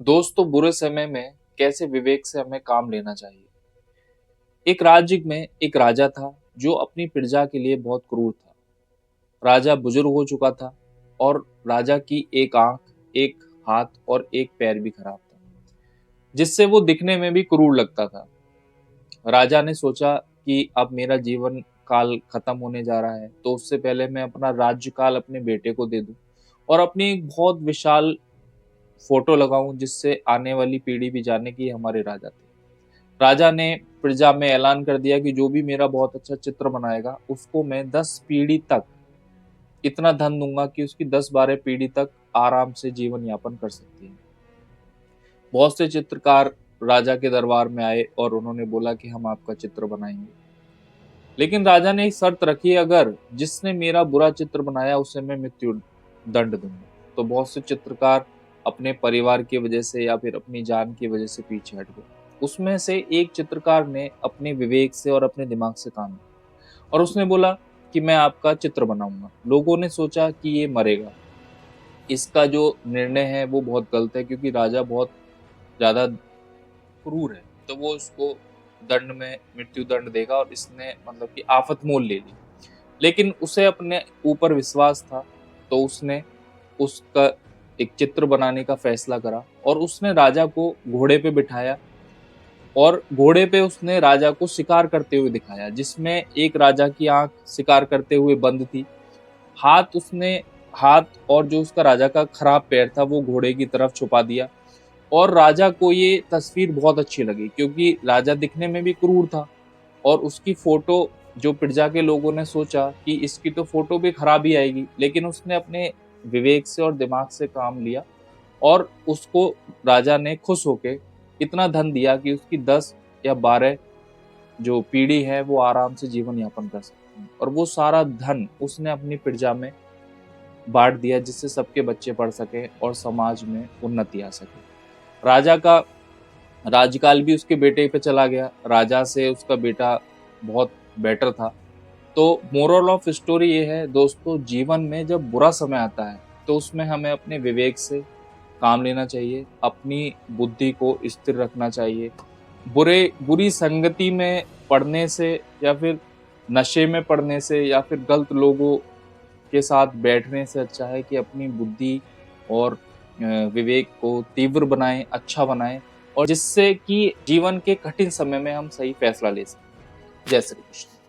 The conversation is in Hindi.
दोस्तों बुरे समय में कैसे विवेक से हमें काम लेना चाहिए। एक राज्य में एक राजा था जो अपनी प्रजा के लिए बहुत क्रूर था। राजा बुजुर्ग हो चुका था और राजा की एक आंख, एक हाथ और एक पैर भी खराब था, जिससे वो दिखने में भी क्रूर लगता था। राजा ने सोचा कि अब मेरा जीवन काल खत्म होने जा रहा है, तो उससे पहले मैं अपना राज्य काल अपने बेटे को दे दूं और अपनी एक बहुत विशाल फोटो लगाऊं, जिससे आने वाली पीढ़ी भी जाने कि ये हमारे राजा थे। राजा ने प्रजा में ऐलान कर दिया कि जो भी मेरा बहुत अच्छा चित्र बनाएगा उसको मैं 10 पीढ़ी तक इतना धन दूंगा कि उसकी 10-12 पीढ़ी तक आराम से जीवन यापन कर सकती है। बहुत से चित्रकार राजा के दरबार में आए और उन्होंने बोला कि हम आपका चित्र बनाएंगे, लेकिन राजा ने एक शर्त रखी, अगर जिसने मेरा बुरा चित्र बनाया उसे मैं मृत्यु दंड दूंगा। तो बहुत से चित्रकार अपने परिवार की वजह से या फिर अपनी जान की वजह से पीछे हट गए। उसमें से एक चित्रकार ने अपने विवेक से और अपने दिमाग से काम लिया और उसने बोला कि मैं आपका चित्र बनाऊंगा। लोगों ने सोचा कि ये मरेगा, इसका जो निर्णय है वो बहुत गलत है, क्योंकि राजा बहुत ज्यादा क्रूर है, तो वो उसको दंड में मृत्यु दंड देगा और इसने मतलब कि आफत मोल ले ली। लेकिन उसे अपने ऊपर विश्वास था, तो उसने उसका एक चित्र बनाने का फैसला करा और उसने राजा को घोड़े पे बिठाया और घोड़े पे उसने राजा को शिकार करते हुए दिखाया, जिसमें एक राजा की आंख शिकार करते हुए बंद थी। हाथ उसने हाथ और जो उसका राजा का खराब पैर था वो घोड़े की तरफ छुपा दिया। और राजा को ये तस्वीर बहुत अच्छी लगी, क्योंकि राजा दिखने में भी क्रूर था और उसकी फोटो जो प्रजा के लोगों ने सोचा कि इसकी तो फोटो भी खराब ही आएगी, लेकिन उसने अपने विवेक से और दिमाग से काम लिया और उसको राजा ने खुश होके इतना धन दिया कि उसकी 10 या 12 जो पीढ़ी है वो आराम से जीवन यापन कर सकते हैं। और वो सारा धन उसने अपनी प्रजा में बांट दिया, जिससे सबके बच्चे पढ़ सके और समाज में उन्नति आ सके। राजा का राज्यकाल भी उसके बेटे पे चला गया। राजा से उसका बेटा बहुत बेटर था। तो मोरल ऑफ स्टोरी ये है दोस्तों, जीवन में जब बुरा समय आता है तो उसमें हमें अपने विवेक से काम लेना चाहिए, अपनी बुद्धि को स्थिर रखना चाहिए। बुरी संगति में पड़ने से या फिर नशे में पड़ने से या फिर गलत लोगों के साथ बैठने से अच्छा है कि अपनी बुद्धि और विवेक को तीव्र बनाएं, अच्छा बनाएं, और जिससे कि जीवन के कठिन समय में हम सही फैसला ले सकें। जय श्री कृष्ण।